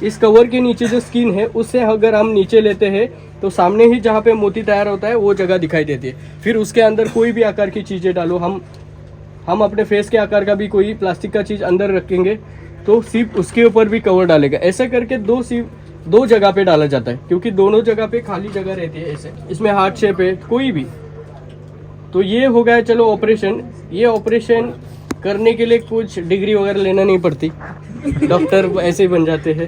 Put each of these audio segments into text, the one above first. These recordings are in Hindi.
इस कवर के नीचे जो स्किन है उससे अगर हम नीचे लेते हैं तो सामने ही जहाँ पे मोती तैयार होता है वो जगह दिखाई देती है। फिर उसके अंदर कोई भी आकार की चीज़ें डालो, हम अपने फेस के आकार का भी कोई प्लास्टिक का चीज़ अंदर रखेंगे तो सिर्फ उसके ऊपर भी कवर डालेगा। ऐसे करके दो जगह पे डाला जाता है, क्योंकि दोनों जगह पे खाली जगह रहती है। ऐसे इसमें हार्ट शेप है कोई भी। तो ये हो गया चलो ऑपरेशन। ये ऑपरेशन करने के लिए कुछ डिग्री वगैरह लेना नहीं पड़ती, डॉक्टर ऐसे ही बन जाते हैं।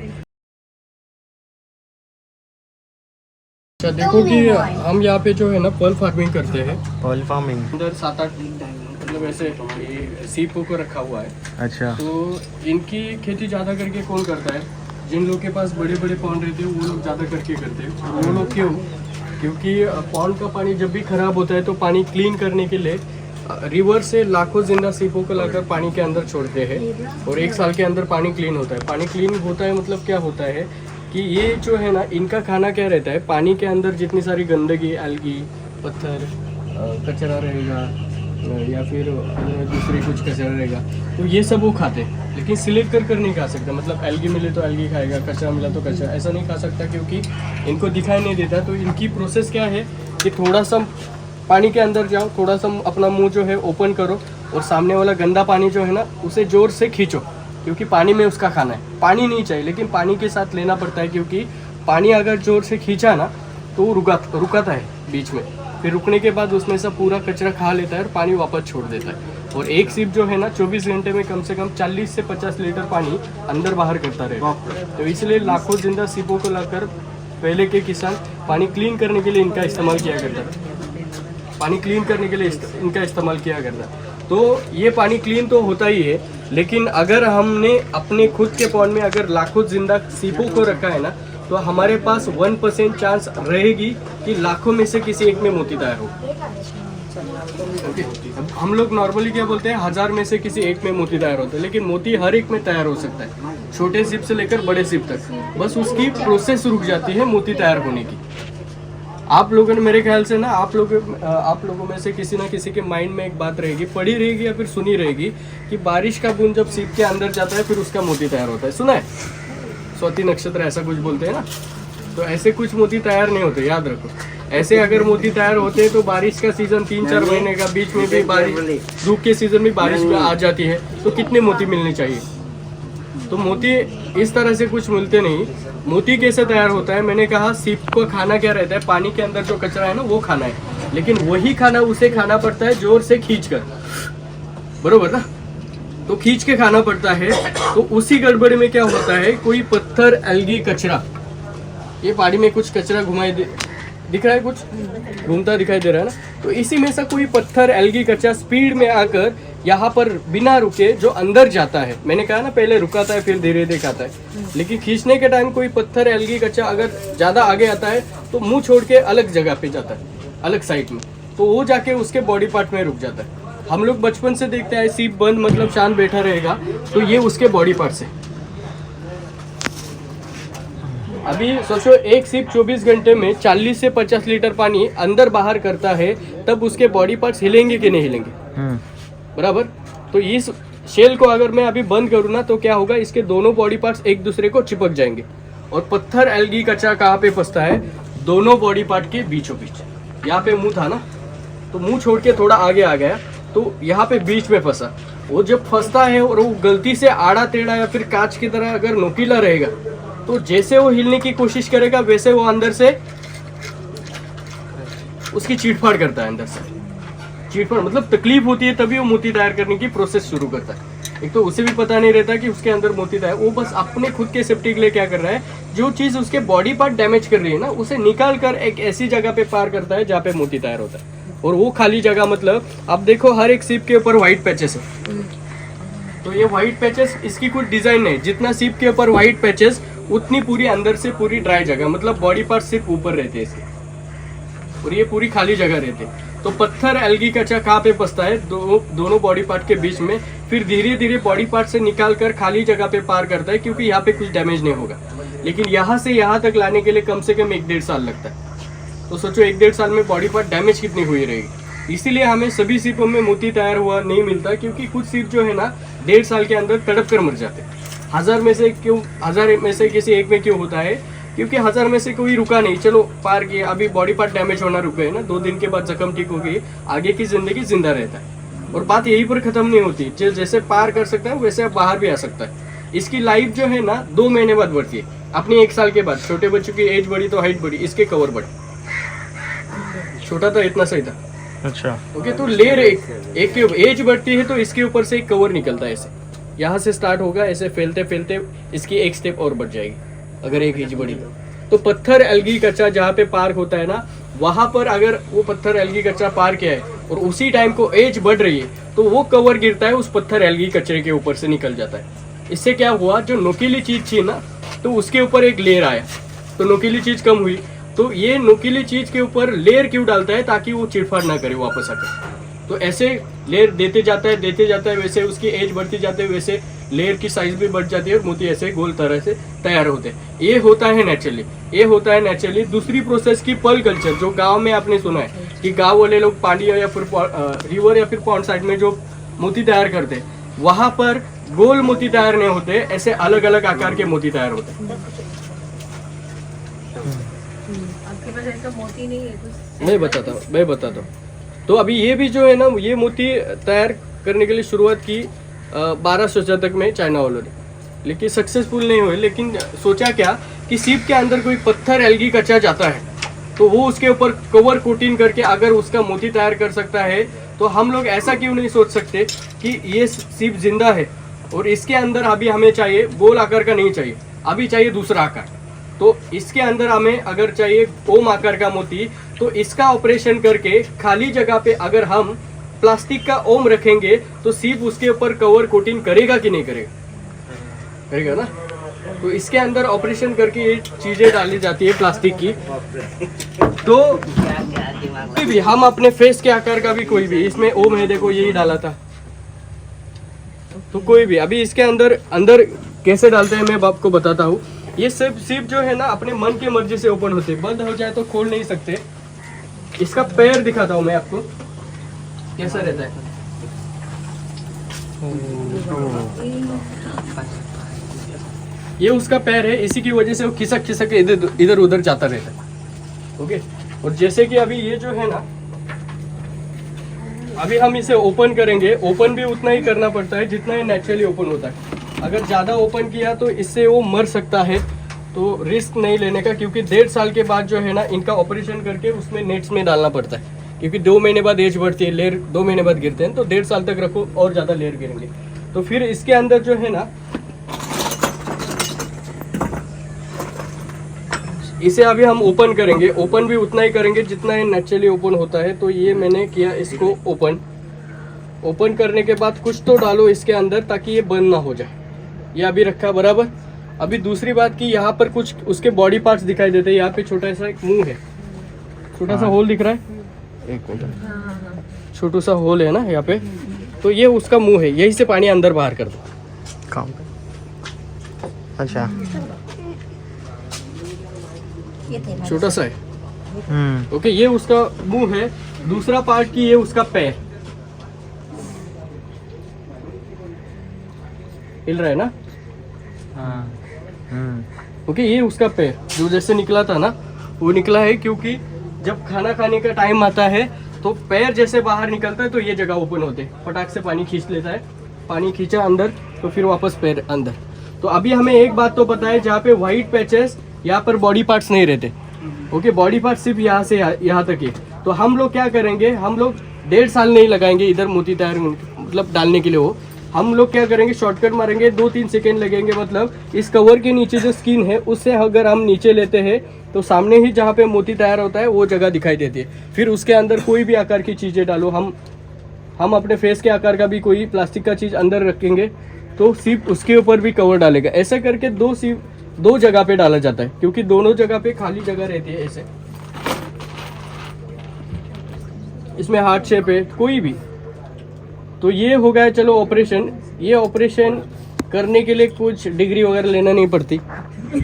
अच्छा देखो कि हम यहाँ पे जो है ना पर्ल फार्मिंग करते हैं। पर्ल फार्मिंग अंदर 7-8 मतलब ऐसे ये सीपों को रखा हुआ है। अच्छा। तो इनकी खेती ज़्यादा करके कौन करता है? जिन लोग के पास बड़े बड़े पॉन्ड रहते हैं वो लोग ज़्यादा करके करते हैं। वो लोग क्यों? क्योंकि पॉन्ड का पानी जब भी खराब होता है तो पानी क्लीन करने के लिए रिवर से लाखों जिंदा सीपों को लाकर पानी के अंदर छोड़ते हैं और 1 साल के अंदर पानी क्लीन होता है। पानी क्लीन होता है मतलब क्या होता है कि ये जो है ना, इनका खाना क्या रहता है, पानी के अंदर जितनी सारी गंदगी, एल्गी, पत्थर, कचरा रहेगा या फिर दूसरी कुछ कचरा रहेगा तो ये सब वो खाते हैं। लेकिन सिलेक्ट कर नहीं खा सकता, मतलब एल्गी मिले तो एल्गी खाएगा, कचरा मिला तो कचरा, ऐसा नहीं खा सकता क्योंकि इनको दिखाई नहीं देता। तो इनकी प्रोसेस क्या है कि थोड़ा सा पानी के अंदर जाओ, थोड़ा सा अपना मुंह जो है ओपन करो और सामने वाला गंदा पानी जो है ना उसे जोर से खींचो, क्योंकि पानी में उसका खाना है। पानी नहीं चाहिए लेकिन पानी के साथ लेना पड़ता है, क्योंकि पानी अगर जोर से खींचा ना तो वो रुकाता है बीच में। फिर रुकने के बाद उसमें से पूरा कचरा खा लेता है और पानी वापस छोड़ देता है। और एक सिप जो है ना 24 घंटे में कम से कम 40 से 50 लीटर पानी अंदर बाहर करता रहेगा। तो इसलिए लाखों जिंदा सिपों को लाकर पहले के किसान पानी क्लीन करने के लिए इनका इस्तेमाल किया करता था। पानी क्लीन करने के लिए इनका इस्तेमाल किया करता है। तो ये पानी क्लीन तो होता ही है, लेकिन अगर हमने अपने खुद के पॉन्ड में अगर लाखों जिंदा सीपों को रखा है ना तो हमारे पास 1% चांस रहेगी कि लाखों में से किसी एक में मोती तैयार हो। हम लोग नॉर्मली क्या बोलते हैं, 1000 में से किसी एक में मोती तैयार होता है, लेकिन मोती हर एक में तैयार हो सकता है, छोटे सिप से लेकर बड़े सिप तक। बस उसकी प्रोसेस रुक जाती है मोती तैयार होने की। आप लोगों ने मेरे ख्याल से ना आप लोगों में से किसी ना किसी के माइंड में एक बात रहेगी, पढ़ी रहेगी या फिर सुनी रहेगी कि बारिश का बूंद जब सीप के अंदर जाता है फिर उसका मोती तैयार होता है। सुना है? स्वाति नक्षत्र ऐसा कुछ बोलते हैं ना। तो ऐसे कुछ मोती तैयार नहीं होते, याद रखो। ऐसे अगर मोती तैयार होते तो बारिश का सीजन 3-4 महीने का, बीच में भी बारिश, धूप के सीजन में बारिश में आ जाती है, तो कितने मोती मिलने चाहिए? तो मोती इस तरह से कुछ मिलते नहीं। मोती कैसे तैयार होता है? मैंने कहा सीप को खाना क्या रहता है, पानी के अंदर जो कचरा है ना वो खाना है, लेकिन वही खाना उसे खाना पड़ता है जोर से खींचकर, बरोबर ना? तो खींच के खाना पड़ता है। तो उसी गड़बड़ी में क्या होता है, कोई पत्थर, एल्गी, कचरा, ये पहाड़ी में कुछ कचरा दिख रहा है, कुछ घूमता दिखाई दे रहा है ना, तो इसी में से कोई पत्थर, एल्गी, कचरा स्पीड में आकर यहाँ पर बिना रुके जो अंदर जाता है। मैंने कहा ना पहले रुकाता है फिर धीरे धीरे खाता है, लेकिन खींचने के टाइम कोई पत्थर, एल्गी, कचरा अगर ज़्यादा आगे आता है तो मुंह छोड़ के अलग जगह पे जाता है, अलग साइड में, तो वो जाके उसके बॉडी पार्ट में रुक जाता है। हम लोग बचपन से देखते हैं सीप बंद मतलब शांत बैठा रहेगा, तो ये उसके बॉडी पार्ट से। अभी सोचो एक सिप 24 घंटे में 40 से 50 लीटर पानी अंदर बाहर करता है, तब उसके बॉडी पार्ट्स हिलेंगे कि नहीं हिलेंगे? बराबर। तो इस शेल को अगर मैं अभी बंद करूँ ना तो क्या होगा, इसके दोनों बॉडी पार्ट्स एक दूसरे को चिपक जाएंगे। और पत्थर, एल्गी, कचरा कहाँ पे फंसता है? दोनों बॉडी पार्ट के बीचों बीच। यहाँ पे मुंह था ना, तो मुंह छोड़ के थोड़ा आगे आ गया तो यहाँ पे बीच में फंसा। वो जब फंसता है और वो गलती से आड़ा टेढ़ा या फिर कांच की तरह अगर नोकीला रहेगा तो जैसे वो हिलने की कोशिश करेगा वैसे वो अंदर से उसकी चीटफाड़ करता है। अंदर से चीटफाड़ मतलब तकलीफ होती है, तभी वो मोती तैयार करने की प्रोसेस शुरू करता है। एक तो उसे भी पता नहीं रहता कि उसके अंदर मोती तैयार, वो बस अपने खुद के सेफ्टी के लिए क्या कर रहा है, जो चीज उसके बॉडी पार्ट डैमेज कर रही है ना उसे निकाल कर एक ऐसी जगह पे पार करता है जहाँ पे मोती तैयार होता है। और वो खाली जगह मतलब अब देखो हर एक सीप के ऊपर व्हाइट पैचेस है, तो ये व्हाइट पैचेस इसकी कुछ डिजाइन है, जितना सीप के ऊपर व्हाइट पैचेस उतनी पूरी अंदर से पूरी ड्राई जगह, मतलब बॉडी पार्ट सिर्फ ऊपर रहते हैं इसके और ये पूरी खाली जगह रहती है। तो पत्थर, एल्गी, कचरा कहाँ पे फंसता है? दोनों बॉडी पार्ट के बीच में, फिर धीरे धीरे बॉडी पार्ट से निकाल कर खाली जगह पे पार करता है, क्योंकि यहाँ पे कुछ डैमेज नहीं होगा। लेकिन यहाँ से यहाँ तक लाने के लिए कम से कम 1-1.5 साल लगता है। तो सोचो 1-1.5 साल में बॉडी पार्ट डैमेज कितनी हुई रहेगी। इसीलिए हमें सभी सीपों में मोती तैयार हुआ नहीं मिलता, क्योंकि कुछ सीप जो है ना 1.5 साल के अंदर तड़प कर मर जाते हैं। 1000 में से क्यों, 1000 में से किसी एक में क्यों होता है? क्योंकि 1000 में से कोई रुका नहीं, चलो पार किया, अभी बॉडी पार्ट डैमेज होना रुक गए ना, 2 दिन के बाद जख्म ठीक हो गई, आगे की जिंदगी जिंदा रहता है। और बात यहीं पर खत्म नहीं होती, जैसे पार कर सकता है वैसे बाहर भी आ सकता है। इसकी लाइफ जो है ना 2 महीने बाद बढ़ती है, अपनी 1 साल के बाद। छोटे बच्चों की एज बढ़ी तो हाइट बढ़ी, इसके कवर बढ़े। छोटा था इतना सही था। अच्छा ओके, तो लेयर एक के एज बढ़ती है तो इसके ऊपर से एक कवर निकलता है, ऐसे यहाँ से स्टार्ट होगा, ऐसे फैलते फैलते इसकी एक स्टेप और बढ़ जाएगी अगर एक एज बढ़ी तो। पत्थर एल्गी कच्चा जहाँ पे पार्क होता है ना, वहां पर अगर वो पत्थर एल्गी कच्चा पार किया है और उसी टाइम को एज बढ़ रही है तो वो कवर गिरता है, उस पत्थर एल्गी कचरे के ऊपर से निकल जाता है। इससे क्या हुआ, जो नुकीली चीज थी ना तो उसके ऊपर एक लेयर आया, तो नुकीली चीज कम हुई। तो ये नुकीली चीज के ऊपर लेयर क्यों डालता है? ताकि वो चिड़फाड़ ना करे वापस आकर। तो ऐसे लेयर देते जाता है, वैसे उसकी एज बढ़ती जाती है, वैसे लेयर की साइज भी बढ़ जाती है और मोती ऐसे गोल तरह से तैयार होते हैं। ये होता है नेचुरली। दूसरी प्रोसेस की पर्ल कल्चर, जो गांव में आपने सुना है कि गांव वाले लोग पानी या फिर रिवर या फिर पॉन्ड साइड में जो मोती तैयार करते हैं, वहां पर गोल मोती तैयार नहीं होते, ऐसे अलग अलग आकार के मोती तैयार होते हैं। आपके पास ऐसा मोती नहीं है कुछ? मैं बताता हूँ। तो अभी ये भी जो है ना, ये मोती तैयार करने के लिए शुरुआत की 1200 शतक में चाइना वालों ने, लेकिन सक्सेसफुल नहीं हुए। लेकिन सोचा क्या कि सीप के अंदर कोई पत्थर एल्गी कच्चा जाता है तो वो उसके ऊपर कवर कोटिंग करके अगर उसका मोती तैयार कर सकता है, तो हम लोग ऐसा क्यों नहीं सोच सकते कि ये सीप जिंदा है और इसके अंदर अभी हमें चाहिए गोल आकार का नहीं चाहिए, अभी चाहिए दूसरा आकार। तो इसके अंदर हमें अगर चाहिए ओम आकार का मोती, तो इसका ऑपरेशन करके खाली जगह पे अगर हम प्लास्टिक का ओम रखेंगे तो सीप उसके ऊपर कवर कोटिंग करेगा कि नहीं करेगा ना। तो इसके अंदर ऑपरेशन करके ये चीजें डाली जाती है प्लास्टिक की। तो कोई भी हम अपने फेस के आकार का भी कोई भी, इसमें ओम है देखो, यही डाला था। तो कोई भी अभी इसके अंदर कैसे डालते हैं मैं आपको बताता हूँ। ये सब सीप जो है ना अपने मन की मर्जी से ओपन होते हैं, बंद हो जाए तो खोल नहीं सकते। इसका पैर दिखाता हूँ मैं आपको कैसा रहता है। ये उसका पैर है, इसी की वजह से वो खिसक खिसक इधर उधर जाता रहता है। ओके, और जैसे कि अभी ये जो है ना, अभी हम इसे ओपन करेंगे। ओपन भी उतना ही करना पड़ता है जितना ये नेचुरली ओपन होता है। अगर ज़्यादा ओपन किया तो इससे वो मर सकता है, तो रिस्क नहीं लेने का। क्योंकि 1.5 साल के बाद जो है ना इनका ऑपरेशन करके उसमें नेट्स में डालना पड़ता है, क्योंकि 2 महीने बाद एज बढ़ती है, लेयर 2 महीने बाद गिरते हैं। तो 1.5 साल तक रखो और ज़्यादा लेयर गिरेंगे। तो फिर इसके अंदर जो है ना, इसे अभी हम ओपन करेंगे। ओपन भी उतना ही करेंगे जितना ये नेचुरली ओपन होता है। तो ये मैंने किया इसको ओपन करने के बाद कुछ तो डालो इसके अंदर ताकि ये बंद ना हो जाए। ये अभी रखा बराबर। अभी दूसरी बात कि यहाँ पर कुछ उसके बॉडी पार्ट्स दिखाई देते हैं। यहाँ पे छोटा सा एक मुंह है, छोटा सा होल दिख रहा है, एक मिनट, छोटा सा होल है ना यहाँ पे, तो ये उसका मुंह है, यही से पानी अंदर बाहर कर दो। अच्छा, छोटा सा है। ओके, ये उसका मुंह है। दूसरा पार्ट की ये उसका पैर हिल रहा है ना। ओके, ये उसका पैर जो जैसे निकला था ना, वो निकला है क्योंकि जब खाना खाने का टाइम आता है तो पैर जैसे बाहर निकलता है तो ये जगह ओपन होते हैं, फटाक से पानी खींच लेता है। पानी खींचा अंदर तो फिर वापस पैर अंदर। तो अभी हमें एक बात तो पता है, जहाँ पे व्हाइट पैचेस यहाँ पर बॉडी पार्ट्स नहीं रहते। ओके, बॉडी पार्ट्स सिर्फ यहाँ से यहाँ तक है। तो हम लोग क्या करेंगे, हम लोग 1.5 साल नहीं लगाएंगे इधर मोती तैयार मतलब डालने के लिए। वो हम लोग क्या करेंगे, शॉर्टकट मारेंगे, 2-3 सेकेंड लगेंगे। मतलब इस कवर के नीचे जो स्किन है उससे अगर हम नीचे लेते हैं तो सामने ही जहाँ पे मोती तैयार होता है वो जगह दिखाई देती है। फिर उसके अंदर कोई भी आकार की चीज़ें डालो, हम अपने फेस के आकार का भी कोई प्लास्टिक का चीज़ अंदर रखेंगे तो सीप उसके ऊपर भी कवर डालेगा। ऐसे करके 2 सीप 2 जगह पे डाला जाता है, क्योंकि दोनों जगह पे खाली जगह रहती है। ऐसे इसमें हार्ट शेप है कोई भी। तो ये हो गया चलो ऑपरेशन। ये ऑपरेशन करने के लिए कुछ डिग्री वगैरह लेना नहीं पड़ती,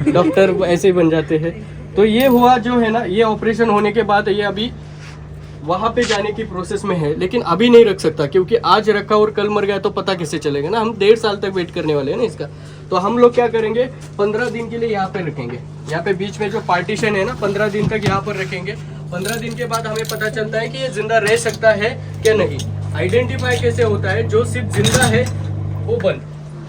डॉक्टर ऐसे ही बन जाते हैं। तो ये हुआ जो है ना, ये ऑपरेशन होने के बाद ये अभी वहां पे जाने की प्रोसेस में है, लेकिन अभी नहीं रख सकता क्योंकि आज रखा और कल मर गया तो पता कैसे चलेगा ना। हम 1.5 साल तक वेट करने वाले हैं ना इसका। तो हम लोग क्या करेंगे, 15 दिन के लिए यहाँ पे रखेंगे। यहाँ पे बीच में जो पार्टीशन है ना, 15 दिन तक यहाँ पर रखेंगे। 15 दिन के बाद हमें पता चलता है कि ये जिंदा रह सकता है क्या नहीं। आइडेंटिफाई कैसे होता है, जो सिर्फ जिंदा है वो बंद,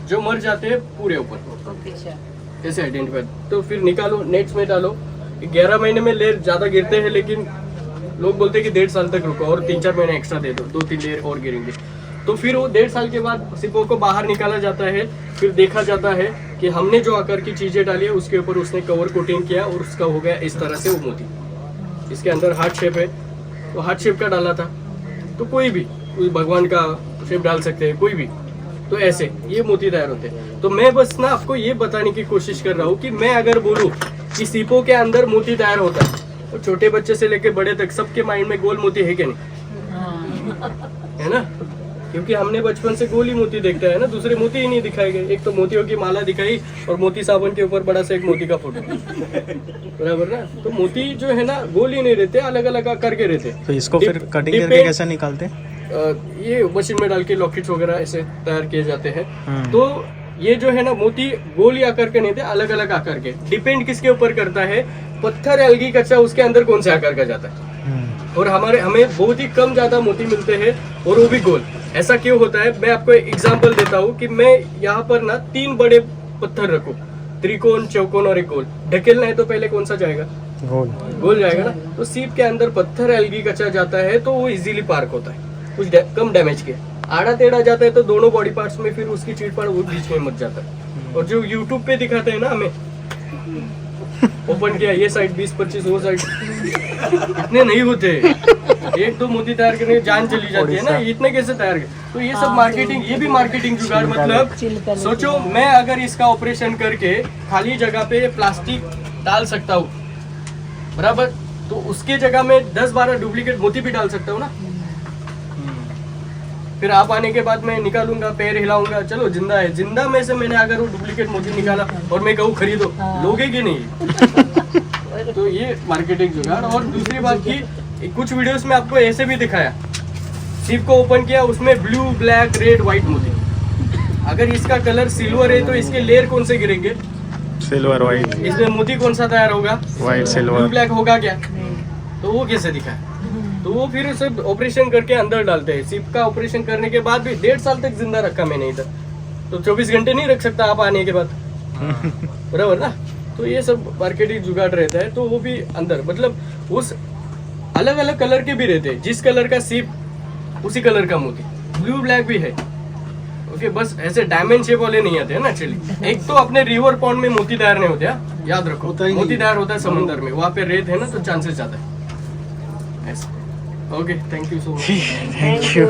जो मर जाते हैं पूरे ऊपर। ओके अच्छा। कैसे आइडेंटिफाई, तो फिर निकालो, नेट्स में डालो। 11 महीने में लेयर ज़्यादा गिरते हैं, लेकिन लोग बोलते हैं कि 1.5 साल तक रुको और 3-4 महीने एक्स्ट्रा दे दो, 2-3 लेयर और गिरेंगे। तो फिर वो 1.5 साल के बाद सिपों को बाहर निकाला जाता है। फिर देखा जाता है कि हमने जो आकार की चीज़ें डाली है उसके ऊपर उसने कवर कोटिंग किया और उसका हो गया इस तरह से वो मोती। इसके अंदर हार्ट शेप है, तो हार्ट शेप का डाला था, तो कोई भगवान का शेप डाल सकते हैं, कोई भी। तो ऐसे ये मोती तैयार होते हैं। तो मैं बस ना आपको ये बताने की कोशिश कर रहा हूँ कि मैं अगर बोलूँ कि सीपों के अंदर मोती तैयार होता है, तो छोटे बच्चे से लेकर बड़े तक सबके माइंड में गोल मोती है क्या नहीं, है ना? क्योंकि हमने बचपन से गोल ही मोती देखता है ना, दूसरे मोती ही नहीं दिखाए गए। एक तो मोतियों की माला दिखाई और मोती साबुन के ऊपर बड़ा सा एक मोती का फोटो, बराबर ना? तो मोती जो है ना गोल ही नहीं रहते, अलग अलग आकार के रहते। तो इसको फिर कटिंग करके कैसे निकालते हैं? ये मशीन में डाल के लॉकेट्स वगैरह ऐसे तैयार किए जाते हैं। तो ये जो है ना मोती गोल ही आकार के नहीं थे, अलग अलग आकार के। डिपेंड किसके ऊपर करता है, पत्थर एल्गी कच्चा उसके अंदर कौन से आकार का जाता है। और हमें बहुत ही कम ज्यादा मोती मिलते हैं और वो भी गोल। ऐसा क्यों होता है, मैं आपको एक एग्जांपल देता हूँ कि मैं यहाँ पर ना 3 बड़े पत्थर रखूं, त्रिकोण, चौकोन और एक गोल। ढकेलना है तो पहले कौन सा जाएगा, गोल जाएगा ना। तो सीप के अंदर पत्थर एल्गी कच्चा जाता है तो वो इजीली पार्क होता है, कुछ कम डैमेज के। आड़ा टेढ़ा जाता है तो दोनों बॉडी पार्ट्स में फिर उसकी चीड़-फाड़ वो बीच में मच जाता है। और जो यूट्यूब पे दिखाते हैं ना, हमें ओपन किया ये साइड 20-25 वो साइड, इतने नहीं होते। 1-2 मोती तैयार करने में जान चली जाती है ना, इतने कैसे तैयार कर। तो ये सब मार्केटिंग, ये भी मार्केटिंग जुगाड़। मतलब सोचो, मैं अगर इसका ऑपरेशन करके खाली जगह पे प्लास्टिक डाल सकता हूँ, बराबर, तो उसके जगह में 10-12 डुप्लीकेट मोती भी डाल सकता हूँ ना। फिर आप आने के बाद मैं निकालूंगा, पैर हिलाऊंगा, चलो जिंदा है। जिंदा में से मैंने अगर वो डुप्लीकेट मोती निकाला और मैं कहूँ खरीदो, लोगे कि नहीं? तो ये मार्केटिंग जुगाड़। और दूसरी बात की, कुछ वीडियोस में आपको ऐसे भी दिखाया, सिप को ओपन किया, उसमें ब्लू, ब्लैक, रेड, व्हाइट मोती। अगर इसका कलर सिल्वर है तो इसके लेयर कौन से गिरेंगे, सिल्वर व्हाइट। इसमें मोती कौन सा तैयार होगा, व्हाइट सिल्वर। ब्लू ब्लैक होगा क्या? तो वो कैसे दिखा? तो वो फिर सब ऑपरेशन करके अंदर डालते हैं। सिप का ऑपरेशन करने के बाद भी 1.5 साल तक जिंदा रखा मैंने इधर, तो 24 घंटे नहीं रख सकता आप आने के बाद, बराबर ना? तो ये सब मार्केटिंग जुगाड़ रहता है। तो वो भी अंदर, मतलब उस अलग अलग कलर के भी रहते हैं, जिस कलर का सिप उसी कलर का मोती। ब्लू ब्लैक भी है, ओके। बस ऐसे डायमंड शेप वाले नहीं आते हैं ना एक्चुअली। एक तो अपने रिवर पॉन्ड में मोती तैयार नहीं होते, याद रखो, मोती तैयार होता है समुद्र में, वहाँ पे रेत है ना, तो चांसेस ज्यादा है। Okay, thank you so much. Thank you.